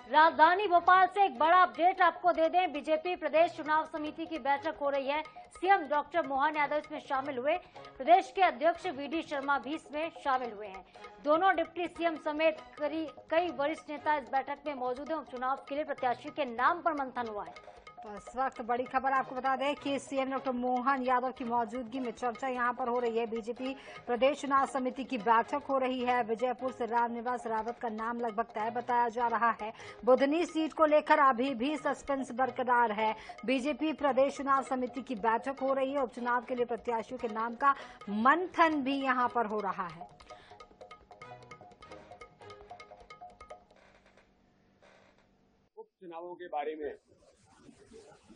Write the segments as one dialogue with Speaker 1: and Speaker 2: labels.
Speaker 1: राजधानी भोपाल से एक बड़ा अपडेट आपको दे दें। बीजेपी प्रदेश चुनाव समिति की बैठक हो रही है। सीएम डॉक्टर मोहन यादव इसमें शामिल हुए। प्रदेश के अध्यक्ष वीडी शर्मा भी इसमें शामिल हुए हैं। दोनों डिप्टी सीएम समेत कई वरिष्ठ नेता इस बैठक में मौजूद हैं। उपचुनाव के लिए प्रत्याशी के नाम पर मंथन हुआ है।
Speaker 2: तो इस वक्त बड़ी खबर आपको बता दें कि सीएम डॉक्टर मोहन यादव की मौजूदगी में चर्चा यहां पर हो रही है। बीजेपी प्रदेश चुनाव समिति की बैठक हो रही है। विजयपुर से रामनिवास रावत का नाम लगभग तय बताया जा रहा है। बुधनी सीट को लेकर अभी भी सस्पेंस बरकरार है। बीजेपी प्रदेश चुनाव समिति की बैठक हो रही है। उपचुनाव के लिए प्रत्याशियों के नाम का मंथन भी यहाँ पर हो रहा है।
Speaker 3: उपचुनावों के बारे में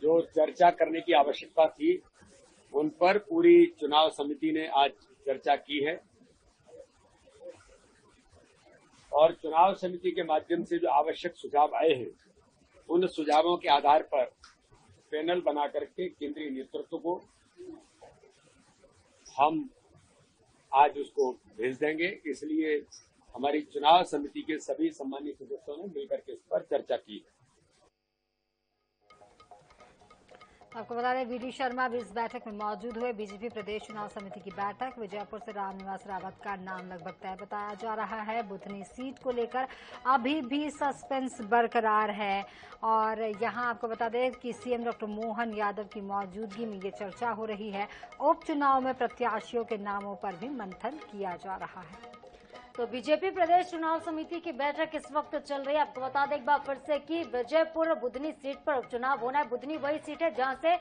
Speaker 3: जो चर्चा करने की आवश्यकता थी, उन पर पूरी चुनाव समिति ने आज चर्चा की है और चुनाव समिति के माध्यम से जो आवश्यक सुझाव आए हैं, उन सुझावों के आधार पर पैनल बना करके केंद्रीय नेतृत्व को हम आज उसको भेज देंगे। इसलिए हमारी चुनाव समिति के सभी सम्मानित सदस्यों ने मिलकर के इस पर चर्चा की है।
Speaker 2: आपको बता दें वीडी शर्मा भी इस बैठक में मौजूद हुए। बीजेपी प्रदेश चुनाव समिति की बैठक, विजयपुर से रामनिवास रावत का नाम लगभग तय बताया जा रहा है। बुधनी सीट को लेकर अभी भी सस्पेंस बरकरार है और यहां आपको बता दें कि सीएम डॉक्टर मोहन यादव की मौजूदगी में ये चर्चा हो रही है। उपचुनाव में प्रत्याशियों के नामों पर भी मंथन किया जा रहा है।
Speaker 1: तो बीजेपी प्रदेश चुनाव समिति की बैठक इस वक्त चल रही है। आपको बता दें एक बार फिर से कि विजयपुर और बुधनी सीट पर उपचुनाव होना है। बुधनी वही सीट है जहां से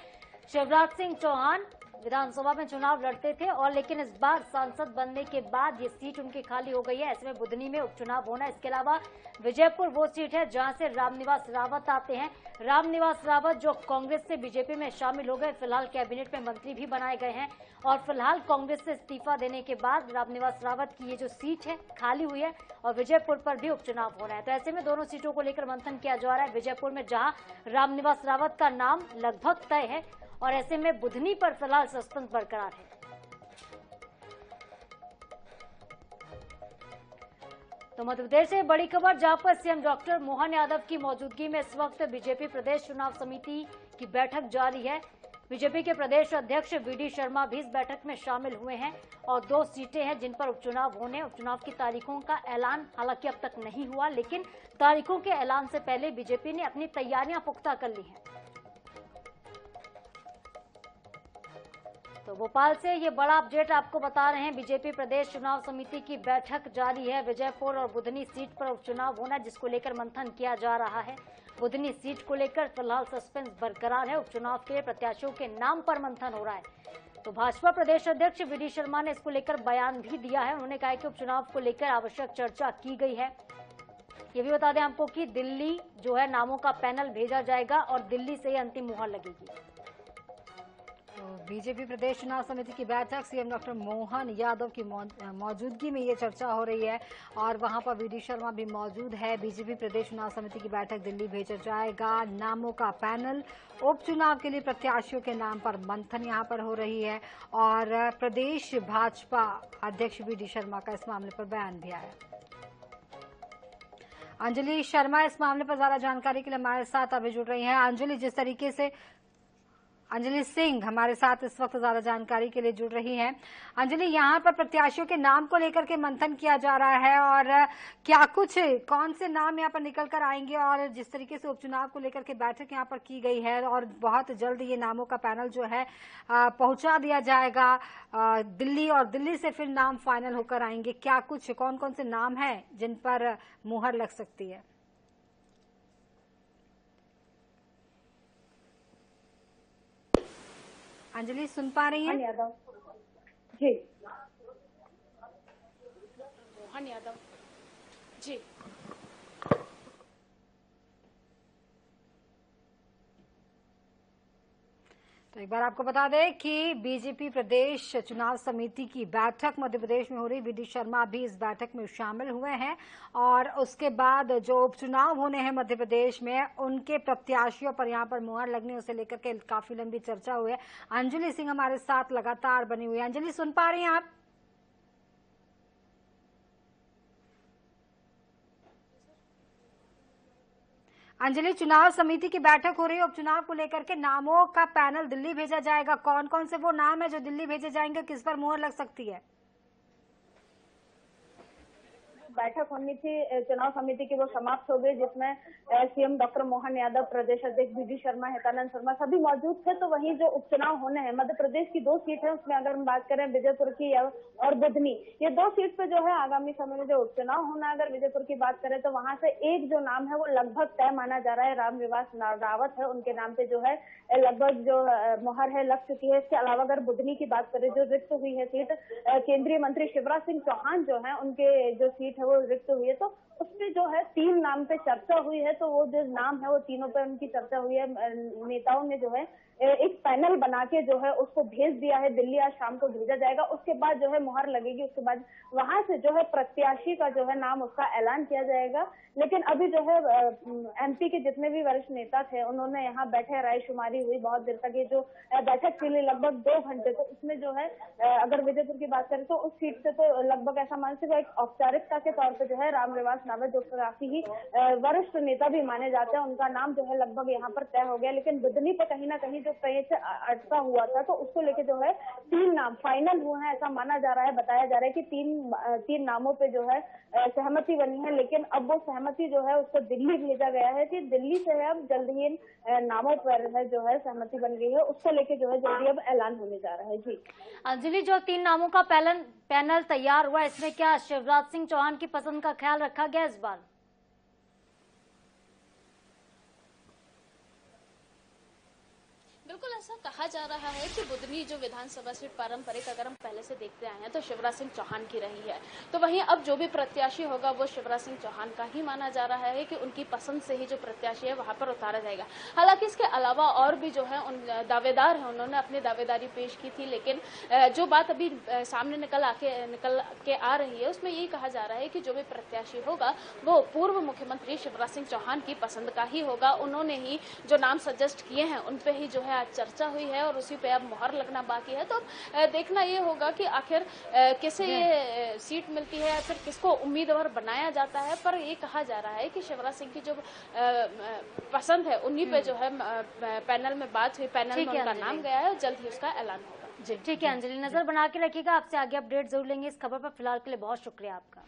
Speaker 1: शिवराज सिंह चौहान विधानसभा में चुनाव लड़ते थे और लेकिन इस बार सांसद बनने के बाद ये सीट उनकी खाली हो गई है। ऐसे में बुधनी में उपचुनाव होना है। इसके अलावा विजयपुर वो सीट है जहां से रामनिवास रावत आते हैं। रामनिवास रावत जो कांग्रेस से बीजेपी में शामिल हो गए, फिलहाल कैबिनेट में मंत्री भी बनाए गए हैं और फिलहाल कांग्रेस से इस्तीफा देने के बाद रामनिवास रावत की ये जो सीट है खाली हुई है और विजयपुर पर भी उपचुनाव होना है। तो ऐसे में दोनों सीटों को लेकर मंथन किया जा रहा है। विजयपुर में जहां रामनिवास रावत का नाम लगभग तय है और ऐसे में बुधनी पर फिलहाल सस्पेंस बरकरार है। तो मध्य प्रदेश से बड़ी खबर जहां पर सीएम डॉक्टर मोहन यादव की मौजूदगी में इस वक्त बीजेपी प्रदेश चुनाव समिति की बैठक जारी है। बीजेपी के प्रदेश अध्यक्ष वीडी शर्मा भी इस बैठक में शामिल हुए हैं और 2 सीटें हैं जिन पर उपचुनाव होने। उपचुनाव की तारीखों का ऐलान हालांकि अब तक नहीं हुआ, लेकिन तारीखों के ऐलान से पहले बीजेपी ने अपनी तैयारियां पुख्ता कर ली हैं। तो भोपाल से ये बड़ा अपडेट आपको बता रहे हैं। बीजेपी प्रदेश चुनाव समिति की बैठक जारी है। विजयपुर और बुधनी सीट पर उपचुनाव होना है जिसको लेकर मंथन किया जा रहा है। बुधनी सीट को लेकर फिलहाल सस्पेंस बरकरार है। उपचुनाव के लिए प्रत्याशियों के नाम पर मंथन हो रहा है। तो भाजपा प्रदेश अध्यक्ष वीडी शर्मा ने इसको लेकर बयान भी दिया है। उन्होंने कहा है कि उपचुनाव को लेकर आवश्यक चर्चा की गई है। ये भी बता दें आपको कि दिल्ली जो है नामों का पैनल भेजा जाएगा और दिल्ली से ही अंतिम मुहर लगेगी।
Speaker 2: तो बीजेपी प्रदेश चुनाव समिति की बैठक, सीएम डॉक्टर मोहन यादव की मौजूदगी में ये चर्चा हो रही है और वहां पर वीडी शर्मा भी मौजूद है। बीजेपी प्रदेश चुनाव समिति की बैठक दिल्ली भेजा जाएगा। नामों का पैनल, उपचुनाव के लिए प्रत्याशियों के नाम पर मंथन यहां पर हो रही है और प्रदेश भाजपा अध्यक्ष वीडी शर्मा का इस मामले पर बयान भी आया। अंजलि शर्मा इस मामले पर ज्यादा जानकारी के लिए हमारे साथ अभी जुड़ रही हैं। अंजलि, जिस तरीके से अंजलि सिंह हमारे साथ इस वक्त ज्यादा जानकारी के लिए जुड़ रही हैं। अंजलि, यहाँ पर प्रत्याशियों के नाम को लेकर के मंथन किया जा रहा है और क्या कुछ कौन से नाम यहाँ पर निकल कर आएंगे और जिस तरीके से उपचुनाव को लेकर के बैठक यहाँ पर की गई है और बहुत जल्द ये नामों का पैनल जो है पहुंचा दिया जाएगा दिल्ली और दिल्ली से फिर नाम फाइनल होकर आएंगे। क्या कुछ कौन कौन से नाम है जिन पर मुहर लग सकती है? अंजलि, सुन पा रही हैं?
Speaker 4: मोहन यादव जी।
Speaker 1: मोहन यादव जी।
Speaker 2: तो एक बार आपको बता दें कि बीजेपी प्रदेश चुनाव समिति की बैठक मध्य प्रदेश में हो रही। वीडी शर्मा भी इस बैठक में शामिल हुए हैं और उसके बाद जो उपचुनाव होने हैं मध्य प्रदेश में उनके प्रत्याशियों पर यहां पर मुहर लगने उसे लेकर के काफी लंबी चर्चा हुई है। अंजलि सिंह हमारे साथ लगातार बनी हुई है। अंजलि, सुन पा रही हैं आप? अंजलि, चुनाव समिति की बैठक हो रही है, उपचुनाव को लेकर के नामों का पैनल दिल्ली भेजा जाएगा। कौन कौन से वो नाम है जो दिल्ली भेजे जाएंगे, किस पर मुहर लग सकती है?
Speaker 4: बैठक होनी थी चुनाव समिति की, वो समाप्त हो गई, जिसमें सीएम डॉक्टर मोहन यादव, प्रदेश अध्यक्ष बीडी शर्मा, हितानंद शर्मा सभी मौजूद थे। तो वहीं जो उपचुनाव होने हैं, मध्य प्रदेश की 2 सीट है, उसमें अगर हम बात करें विजयपुर की और बुधनी, ये 2 सीट पे जो है आगामी समय में जो उपचुनाव होना है, अगर विजयपुर की बात करें तो वहां से एक जो नाम है वो लगभग तय माना जा रहा है, रामनिवास रावत है, उनके नाम पे जो है लगभग जो मुहर है लग चुकी है। इसके अलावा अगर बुधनी की बात करें, जो रिक्त हुई है सीट, केंद्रीय मंत्री शिवराज सिंह चौहान जो है उनके जो सीट है वो रिक्त हुई है, तो उसमें जो है 3 नाम पे चर्चा हुई है। तो वो जो नाम है वो तीनों पे उनकी चर्चा हुई है। नेताओं ने जो है एक पैनल बना के जो है उसको भेज दिया है दिल्ली, आज शाम को भेजा जाएगा। उसके बाद जो है मुहर लगेगी, उसके बाद वहां से जो है प्रत्याशी का जो है नाम उसका ऐलान किया जाएगा। लेकिन अभी जो है एमपी के जितने भी वरिष्ठ नेता थे उन्होंने यहाँ बैठे, रायशुमारी हुई बहुत देर तक। ये जो बैठक के लिए लगभग 2 घंटे, तो उसमें जो है अगर विजयपुर की बात करें तो उस सीट से तो लगभग ऐसा मान सकते एक औपचारिकता के तौर पर जो है रामनिवास रावत, जो काफी ही वरिष्ठ नेता भी माने जाते हैं, उनका नाम जो है लगभग यहाँ पर तय हो गया। लेकिन बुधनी पे कहीं ना कहीं जो पेच अटका हुआ था, तो उसको लेके जो है 3 नाम फाइनल हुए हैं, ऐसा माना जा रहा है, बताया जा रहा है कि 3 नामों पे जो है सहमति बनी है। लेकिन अब वो सहमति जो है उसको दिल्ली भेजा गया है कि दिल्ली से है अब जल्द ही नामों पर है जो है सहमति बन गई है, उसको लेके जो है जल्दी अब ऐलान होने जा रहा है। जी
Speaker 1: अंजलि, जो 3 नामों का पैनल तैयार हुआ, इसमें क्या शिवराज सिंह चौहान की पसंद का ख्याल रखा गया इस बार?
Speaker 5: बिल्कुल ऐसा कहा जा रहा है कि बुधनी जो विधानसभा सीट पारंपरिक अगर हम पहले से देखते आए हैं तो शिवराज सिंह चौहान की रही है। तो वहीं अब जो भी प्रत्याशी होगा वो शिवराज सिंह चौहान का ही माना जा रहा है कि उनकी पसंद से ही जो प्रत्याशी है वहां पर उतारा जाएगा। हालांकि इसके अलावा और भी जो है उन दावेदार हैं, उन्होंने अपनी दावेदारी पेश की थी, लेकिन जो बात अभी सामने निकल के आ रही है उसमें यही कहा जा रहा है कि जो भी प्रत्याशी होगा वो पूर्व मुख्यमंत्री शिवराज सिंह चौहान की पसंद का ही होगा। उन्होंने ही जो नाम सजेस्ट किए हैं उन पे ही जो है चर्चा हुई है और उसी पे अब मुहर लगना बाकी है। तो देखना ये होगा कि आखिर किसे ये सीट मिलती है या फिर किसको उम्मीदवार बनाया जाता है। पर ये कहा जा रहा है कि शिवराज सिंह की जो पसंद है उन्हीं पे जो है पैनल में बात हुई, पैनल में उनका नाम गया है, जल्द ही उसका ऐलान होगा।
Speaker 1: जी ठीक है अंजलि, नजर बना के रखिएगा, आपसे आगे अपडेट जरूर लेंगे इस खबर पर। फिलहाल के लिए बहुत शुक्रिया आपका।